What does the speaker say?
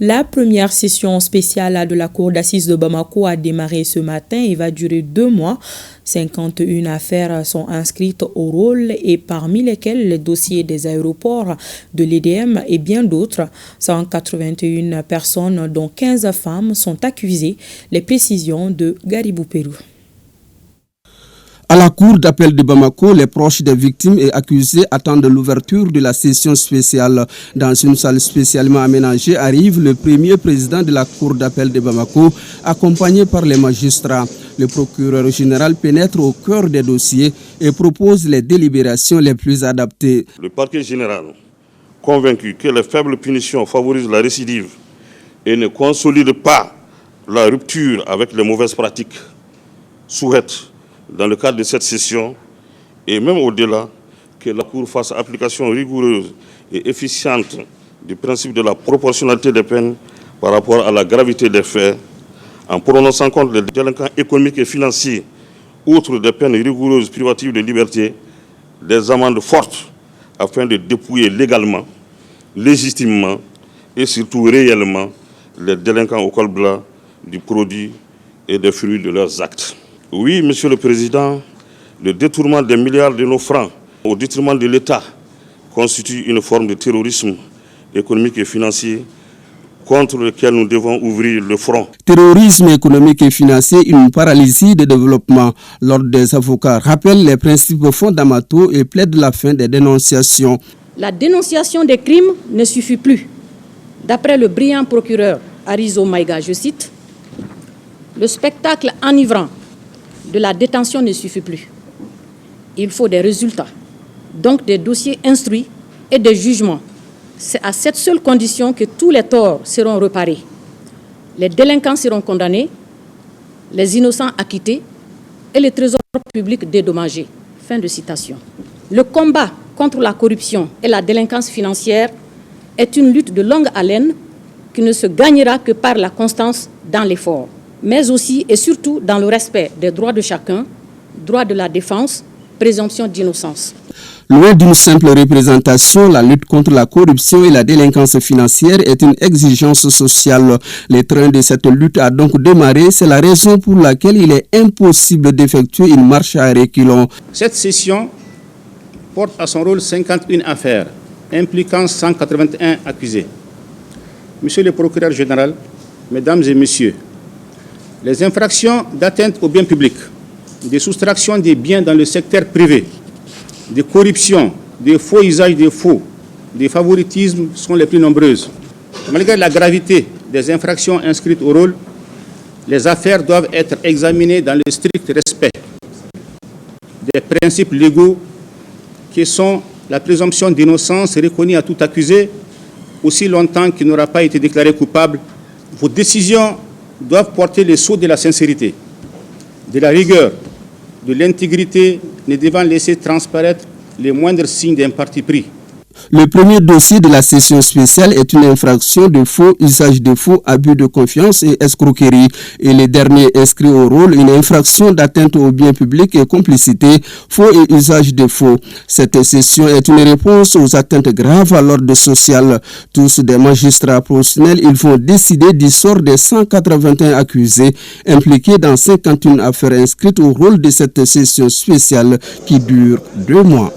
La première session spéciale de la Cour d'assises de Bamako a démarré ce matin et va durer 2 mois. 51 affaires sont inscrites au rôle et parmi lesquelles les dossiers des aéroports, de l'EDM et bien d'autres. 181 personnes, dont 15 femmes, sont accusées. Les précisions de Garibou Pérou. À la cour d'appel de Bamako, les proches des victimes et accusés attendent l'ouverture de la session spéciale. Dans une salle spécialement aménagée arrive le premier président de la cour d'appel de Bamako, accompagné par les magistrats. Le procureur général pénètre au cœur des dossiers et propose les délibérations les plus adaptées. Le parquet général, convaincu que les faibles punitions favorisent la récidive et ne consolident pas la rupture avec les mauvaises pratiques, souhaite, dans le cadre de cette session, et même au-delà, que la Cour fasse application rigoureuse et efficiente du principe de la proportionnalité des peines par rapport à la gravité des faits, en prononçant contre les délinquants économiques et financiers, outre des peines rigoureuses privatives de liberté, des amendes fortes, afin de dépouiller légalement, légitimement et surtout réellement les délinquants au col blanc du produit et des fruits de leurs actes. Oui, Monsieur le Président, le détournement des milliards de nos francs au détriment de l'État constitue une forme de terrorisme économique et financier contre lequel nous devons ouvrir le front. Terrorisme économique et financier, une paralysie de développement. L'ordre des avocats rappelle les principes fondamentaux et plaide la fin des dénonciations. La dénonciation des crimes ne suffit plus. D'après le brillant procureur Arizo Maïga, je cite, « Le spectacle enivrant de la détention ne suffit plus. Il faut des résultats, donc des dossiers instruits et des jugements. C'est à cette seule condition que tous les torts seront réparés. Les délinquants seront condamnés, les innocents acquittés et les trésors publics dédommagés. » Fin de citation. Le combat contre la corruption et la délinquance financière est une lutte de longue haleine qui ne se gagnera que par la constance dans l'effort, mais aussi et surtout dans le respect des droits de chacun, droit de la défense, présomption d'innocence. Loin d'une simple représentation, la lutte contre la corruption et la délinquance financière est une exigence sociale. Le train de cette lutte a donc démarré. C'est la raison pour laquelle il est impossible d'effectuer une marche à reculons. Cette session porte à son rôle 51 affaires, impliquant 181 accusés. Monsieur le procureur général, mesdames et messieurs, les infractions d'atteinte aux biens publics, de soustraction des biens dans le secteur privé, de corruption, de faux usage des faux, de favoritisme sont les plus nombreuses. Malgré la gravité des infractions inscrites au rôle, les affaires doivent être examinées dans le strict respect des principes légaux qui sont la présomption d'innocence reconnue à tout accusé aussi longtemps qu'il n'aura pas été déclaré coupable. Vos décisions doivent porter le sceau de la sincérité, de la rigueur, de l'intégrité, ne devant laisser transparaître les moindres signes d'un parti pris. Le premier dossier de la session spéciale est une infraction de faux, usage de faux, abus de confiance et escroquerie. Et le dernier inscrit au rôle une infraction d'atteinte aux biens publics et complicité, faux et usage de faux. Cette session est une réponse aux atteintes graves à l'ordre social. Tous des magistrats professionnels, ils vont décider du sort des 181 accusés impliqués dans 51 affaires inscrites au rôle de cette session spéciale qui dure 2 mois.